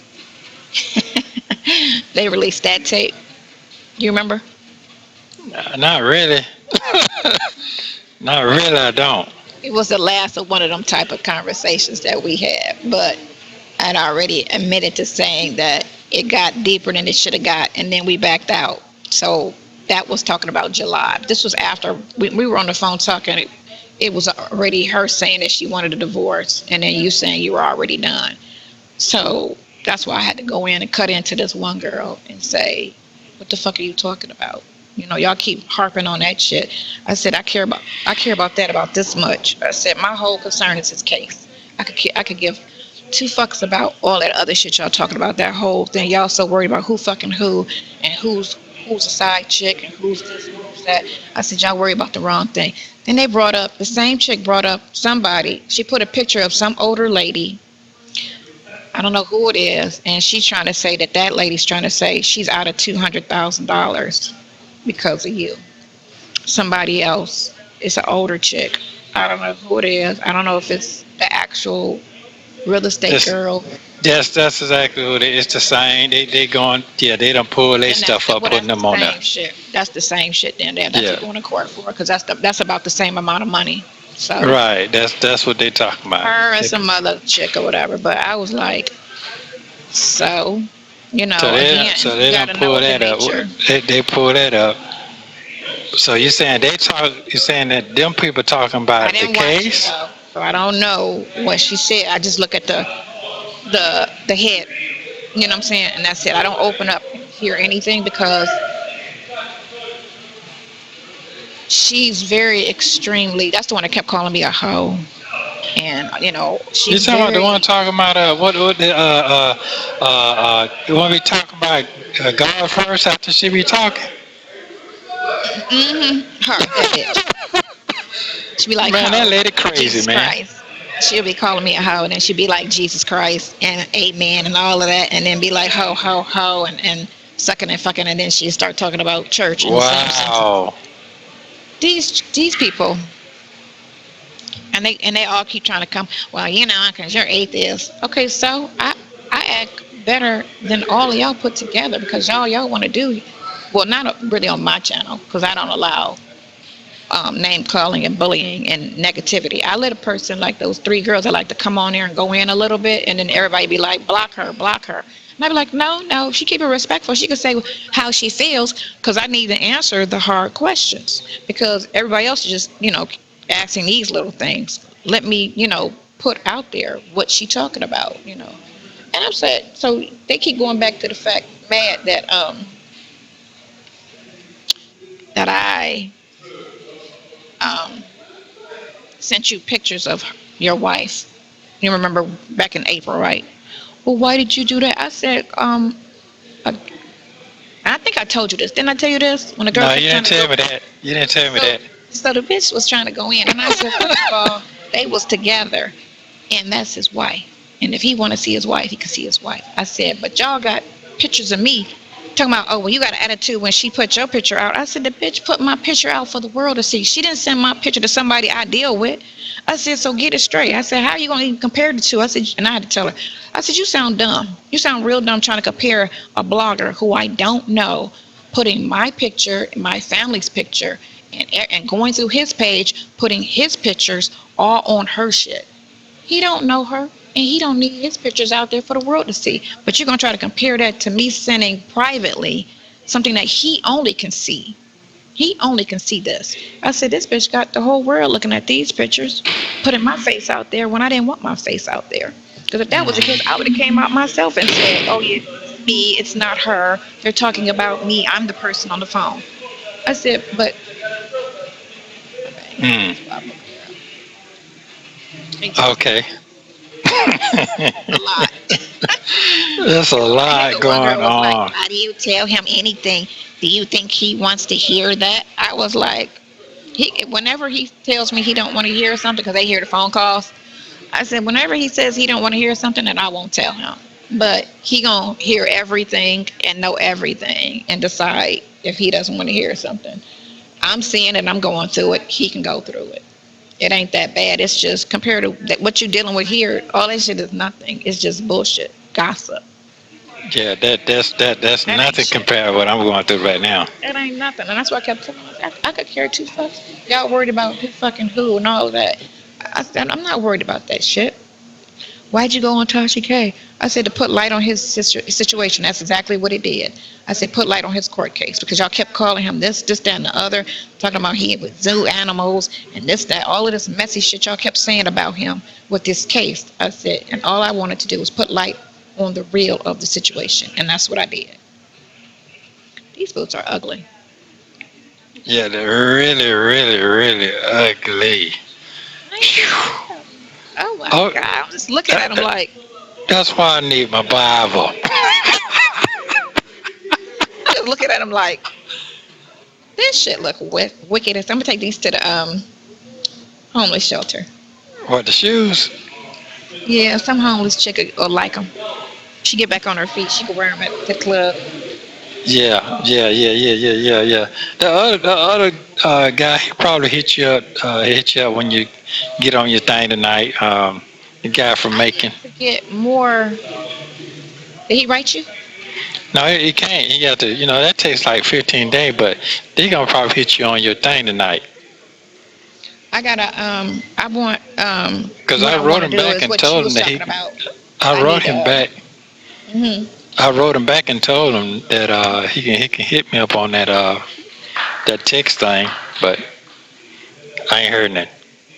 They released that tape. You remember? Not really. Not really, I don't. It was the last of one of them type of conversations that we had, but I'd already admitted to saying that it got deeper than it should have got, and then we backed out. So that was talking about July. This was after we were on the phone talking. It was already her saying that she wanted a divorce, and then you saying you were already done. So that's why I had to go in and cut into this one girl and say, what the fuck are you talking about? Y'all keep harping on that shit. I said, I care about that about this much. I said, my whole concern is his case. I could give two fucks about all that other shit y'all talking about, that whole thing. Y'all so worried about who fucking who and who's a side chick and who's this and who's that. I said, y'all worry about the wrong thing. Then the same chick brought up somebody. She put a picture of some older lady. I don't know who it is. And she's trying to say that lady's trying to say she's out of $200,000 because of you. Somebody else. It's an older chick. I don't know who it is. I don't know if it's the actual real estate girl. Yes, that's exactly what it is. It's the same. They going, they done pull their stuff up, putting them on there. That's the same shit then. That's what they're going to court for, because that's about the same amount of money. So right, that's what they talking about. Her and some other chick or whatever. But I was like, so they done pull that up. They pull that up. So you're saying that them people talking about the case? So I don't know what she said. I just look at the head, you know what I'm saying, and that's it. I don't open up and hear anything because she's very extremely. That's the one that kept calling me a hoe, and she's. You talking about the one talking about the one we talking about God first after she be talking? Her, that bitch. She'd be like, Man, that ho, lady crazy, Jesus man. Christ. She'll be calling me a hoe, and then she'd be like, Jesus Christ, and amen, and all of that, and then be like, ho, ho, ho, and sucking and fucking, and then she'd start talking about church and the Simpsons. Wow. These people, and they all keep trying to come, well, you know, because you're atheist. Okay, so I act better than all of y'all put together, because y'all want to do, well, not really on my channel, because I don't allow name calling and bullying and negativity. I let a person like those 3 girls that like to come on there and go in a little bit, and then everybody be like, block her. And I be like, no, if she keep it respectful, she can say how she feels, because I need to answer the hard questions, because everybody else is just, asking these little things. Let me, put out there what she talking about, And I'm saying, so they keep going back to the fact, mad that I sent you pictures of your wife. You remember back in April, right? Well, why did you do that? I said, I think I told you this. Didn't I tell you this? When the girl No, kept you trying didn't to tell go me that. You didn't tell me that. So the bitch was trying to go in, and I said, first of all, they was together, and that's his wife. And if he want to see his wife, he can see his wife. I said, but y'all got pictures of me talking about, oh, well, you got an attitude when she put your picture out. I said, the bitch put my picture out for the world to see. She didn't send my picture to somebody I deal with. I said, so get it straight. I said, how are you going to even compare the two? I said, and I had to tell her, I said, you sound dumb. You sound real dumb trying to compare a blogger who I don't know, putting my picture, my family's picture, and going through his page, putting his pictures all on her shit. He don't know her, and he don't need his pictures out there for the world to see. But you're going to try to compare that to me sending privately something that he only can see. He only can see this. I said, this bitch got the whole world looking at these pictures, putting my face out there when I didn't want my face out there. Because if that was the case, I would have came out myself and said, oh, yeah, it's me, it's not her. They're talking about me. I'm the person on the phone. I said, but... Okay. A lot. There's a lot going was on. like, why do you tell him anything? Do you think he wants to hear that? I was like, whenever he tells me he don't want to hear something, because they hear the phone calls, I said, whenever he says he don't want to hear something, then I won't tell him. But he gonna hear everything and know everything and decide if he doesn't want to hear something. I'm seeing it, I'm going through it, he can go through it. It ain't that bad. It's just compared to what you're dealing with here, all that shit is nothing. It's just bullshit, gossip. Yeah, that's nothing compared to what I'm going through right now. It ain't nothing, and that's why I kept telling myself, I could care 2 fucks. Y'all worried about who fucking who and all of that. I said, I'm not worried about that shit. Why'd you go on Tashi K? I said, to put light on his situation. That's exactly what it did. I said, put light on his court case, because y'all kept calling him this, that, and the other, talking about he with zoo animals and this, that, all of this messy shit y'all kept saying about him with this case. I said, and all I wanted to do was put light on the real of the situation, and that's what I did. These boots are ugly. Yeah, they're really, really, really ugly. Oh my God, I'm just looking at them like. That's why I need my Bible. I'm just looking at them like, this shit look wicked. I'm gonna take these to the homeless shelter. What, the shoes? Yeah, some homeless chick will like them. She get back on her feet, she can wear them at the club. Yeah. The other guy, he probably hit you up when you get on your thing tonight. The guy from Macon. To get more. Did he write you? No, he can't. He got to, that takes like 15 days, but they gonna probably hit you on your thing tonight. I gotta, I want, because I wrote him back and told him that I wrote him back. I wrote him back and told him that he can hit me up on that text thing, but I ain't heard nothing.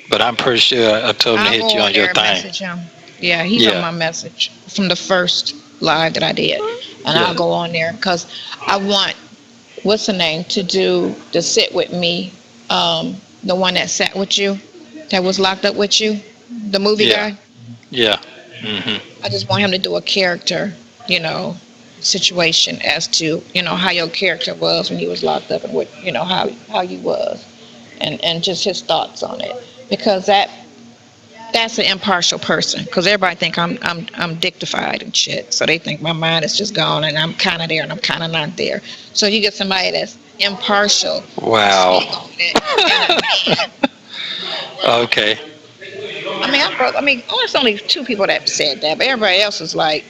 But I'm pretty sure I told him to hit you on your thing. Yeah, he's on my message from the first live that I did, and I'll go on there because I want what's the name to sit with me, the one that sat with you, that was locked up with you, the movie guy. Yeah. I just want him to do a character, situation as to how your character was when you was locked up and what how you was, and just his thoughts on it, because that's an impartial person. Because everybody think I'm dictified and shit, so they think my mind is just gone and I'm kind of there and I'm kind of not there. So you get somebody that's impartial. Wow. Speak on it, and a man. Okay. There's only two people that said that, but everybody else was like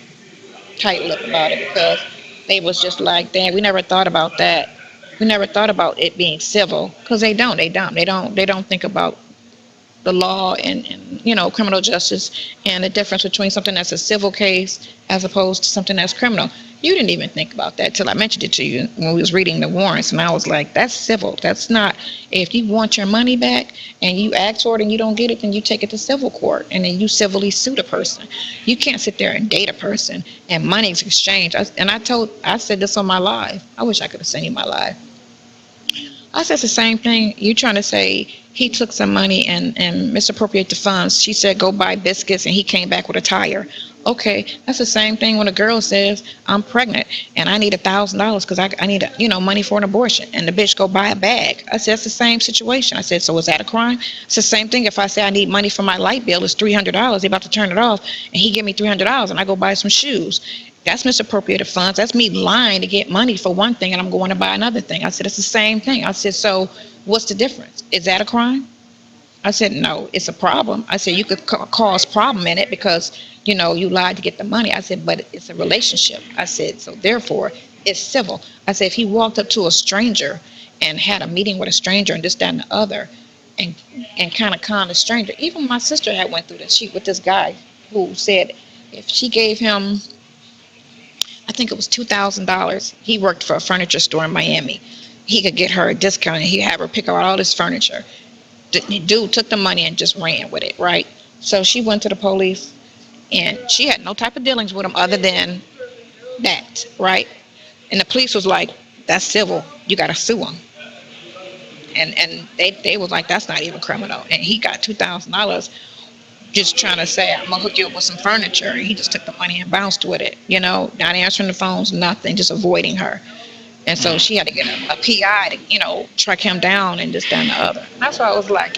tight-lipped about it, because they was just like, damn, we never thought about that. We never thought about it being civil, because they don't think about the law and criminal justice, and the difference between something that's a civil case as opposed to something that's criminal. You didn't even think about that till I mentioned it to you when we was reading the warrants, and I was like, that's civil. That's not. If you want your money back and you ask for it and you don't get it, then you take it to civil court and then you civilly sue the person. You can't sit there and date a person and money's exchanged. I said this on my live. I wish I could have sent you my live. I said the same thing. You trying to say he took some money and misappropriate the funds. She said go buy biscuits and he came back with a tire. Okay, that's the same thing when a girl says I'm pregnant and I need $1,000 because I need money for an abortion, and the bitch go buy a bag. I said that's the same situation. I said, so is that a crime? It's the same thing if I say I need money for my light bill. It's $300. They about to turn it off and he give me $300 and I go buy some shoes. That's misappropriated funds. That's me lying to get money for one thing and I'm going to buy another thing. I said, it's the same thing. I said, so what's the difference? Is that a crime? I said, no, it's a problem. I said, you could cause problem in it because, you lied to get the money. I said, but it's a relationship. I said, so therefore it's civil. I said, if he walked up to a stranger and had a meeting with a stranger and this, that, and the other, and kind of conned the stranger. Even my sister had went through this with this guy who said if she gave him, I think it was $2,000. He worked for a furniture store in Miami. He could get her a discount and he'd have her pick out all this furniture. The dude took the money and just ran with it, right? So she went to the police and she had no type of dealings with him other than that, right? And the police was like, that's civil. You got to sue him. And they was like, that's not even criminal. And he got $2,000 just trying to say, I'm going to hook you up with some furniture. And he just took the money and bounced with it, not answering the phones, nothing, just avoiding her. And so she had to get a PI to, track him down and this, that, and the other. And that's why I was like,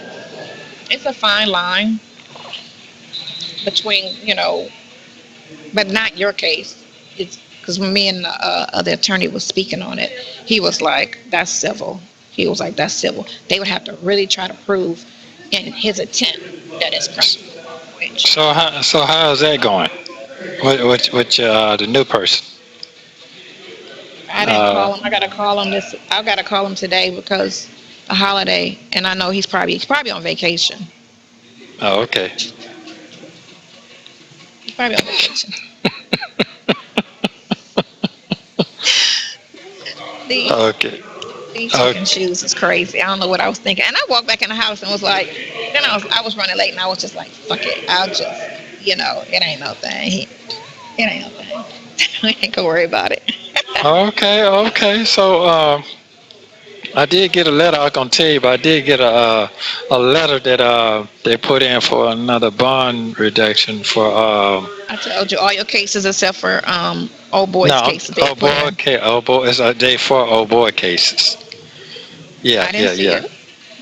it's a fine line between, but not your case. It's because when me and the other attorney was speaking on it, he was like, that's civil. He was like, that's civil. They would have to really try to prove in his attempt that it's criminal. So how is that going? With the new person? I didn't call him. I gotta call him today because a holiday, and I know he's probably on vacation. Oh, okay. He's probably on vacation. These fucking shoes is crazy. I don't know what I was thinking. And I walked back in the house and was like, then I was running late and I was just like, fuck it. I'll just, it ain't no thing. It ain't no thing. I ain't gonna worry about it. Okay. So I did get a letter. I was gonna tell you, but I did get a letter that they put in for another bond reduction for. I told you all your cases except for old boy's cases. Old boy. It's a day for old boy cases. Yeah, I didn't see it.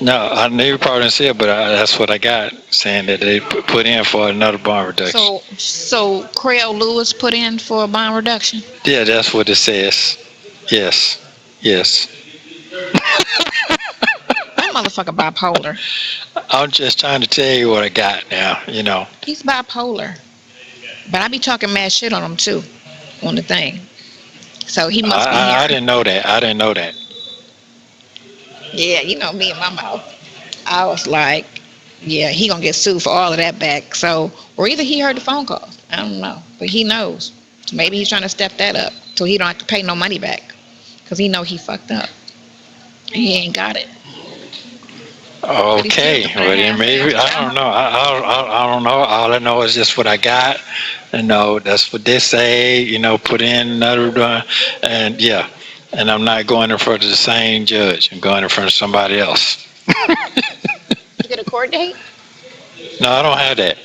No, I knew you probably didn't see it, but that's what I got, saying that they put in for another bond reduction. So Craig Lewis put in for a bond reduction? Yeah, that's what it says. Yes. That motherfucker bipolar. I'm just trying to tell you what I got now, He's bipolar. But I be talking mad shit on him too, on the thing. So he must be here. I didn't know that. Yeah, me and my mouth. I was like, yeah, he gonna get sued for all of that back. So, or either he heard the phone call. I don't know, but he knows. So maybe he's trying to step that up so he don't have to pay no money back, because he know he fucked up. He ain't got it. Okay, well then maybe I don't know. I don't know. All I know is just what I got. That's what they say. Put in another, and yeah. And I'm not going in front of the same judge. I'm going in front of somebody else. You get a court date? No, I don't have that.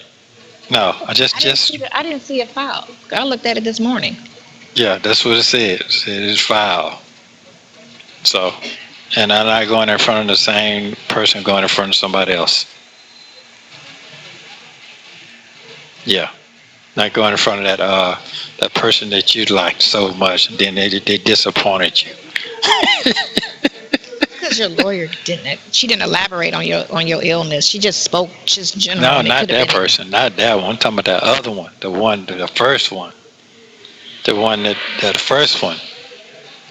No, I didn't see it filed. I looked at it this morning. Yeah, that's what it said. It said it's filed. So, And I'm not going in front of the same person going in front of somebody else. Yeah. Not going in front of that person that you liked so much, and then they disappointed you. Because your lawyer didn't elaborate on your illness. She just spoke just general. No, and it not could have that been person. Not that one. I'm talking about that other one. The first one. The one the first one.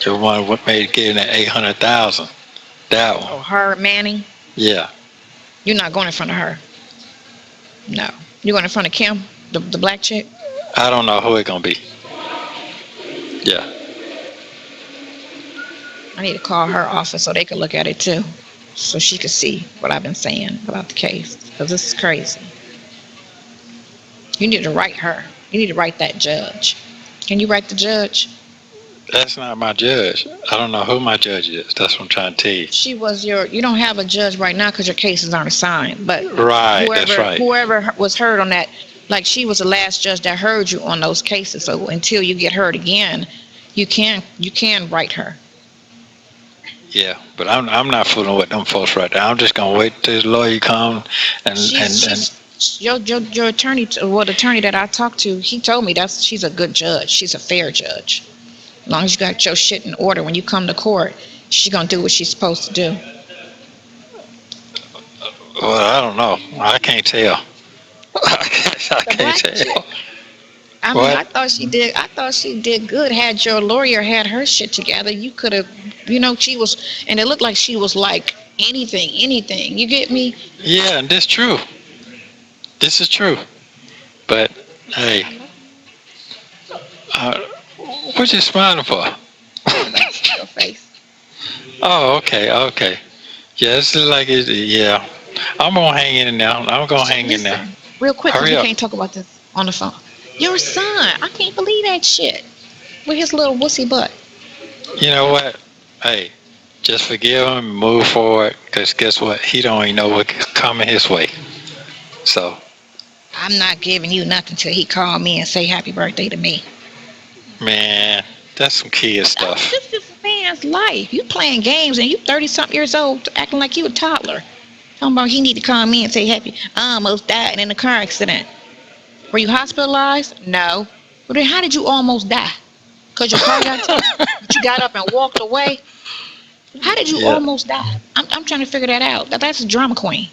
The one what made getting that 800,000. That one. Oh, her Manning. Yeah. You're not going in front of her. No. You're going in front of Kim, the black chick. I don't know who it's gonna be. Yeah. I need to call her office so they could look at it too, so she could see what I've been saying about the case. Because this is crazy. You need to write her. You need to write that judge. Can you write the judge? That's not my judge. I don't know who my judge is. That's what I'm trying to tell you. She was you don't have a judge right now because your cases aren't assigned. But Right, that's right. Whoever was heard on that, like she was the last judge that heard you on those cases. So until you get heard again, you can write her. Yeah, but I'm not fooling with them folks right now. I'm just gonna wait till the lawyer come and your attorney, the attorney that I talked to, he told me she's a good judge. She's a fair judge. As long as you got your shit in order when you come to court, she's gonna do what she's supposed to do. Well, I don't know. I can't tell. I can't tell. I mean, what? I thought she did good. Had your lawyer had her shit together, you could have, she was, and it looked like she was like anything. You get me? Yeah, and that's true. This is true. But, hey, what you smiling for? That's your face. Oh, okay. Yeah, this is like it. Yeah, I'm gonna hang in now. Hang in there. Real quick, because we up. Can't talk about this on the phone. Your son, I can't believe that shit. With his little wussy butt. You know what? Hey, just forgive him and move forward, because guess what? He don't even know what's coming his way. So. I'm not giving you nothing till he call me and say happy birthday to me. Man, that's some kid stuff. This is a man's life. You playing games and you 30-something years old acting like you a toddler. Talking about he need to call me and say happy. I almost died in a car accident. Were you hospitalized? No. Well, then how did you almost die? Because your car got totaled? You got up and walked away? How did you almost die? I'm trying to figure that out. That's a drama queen.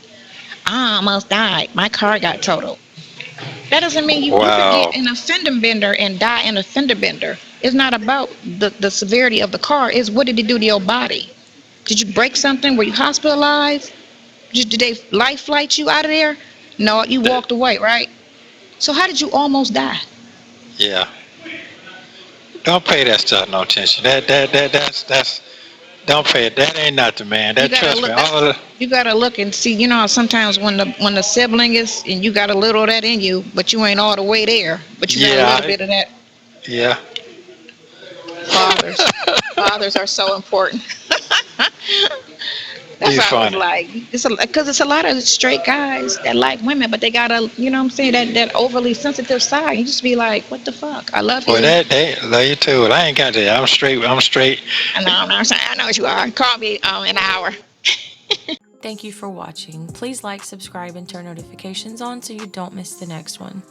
I almost died. My car got totaled. That doesn't mean you can get in a fender bender and die in a fender bender. It's not about the severity of the car. It's what did it do to your body? Did you break something? Were you hospitalized? Did they life flight you out of there? No, you walked away, right? So how did you almost die? Yeah. Don't pay that stuff no attention. That's don't pay it. That ain't nothing, man. That trust me. You gotta look and see. Sometimes when the sibling is, and you got a little of that in you, but you ain't all the way there. But you got a little bit of that. Yeah. Fathers are so important. That's You're what I was funny. like. Because it's a lot of straight guys that like women, but they got a, what I'm saying, that overly sensitive side. You just be like, what the fuck? I love you. Well, they love you too. Well, I ain't got that. I'm straight. I know what you are. Call me in an hour. Thank you for watching. Please like, subscribe, and turn notifications on so you don't miss the next one.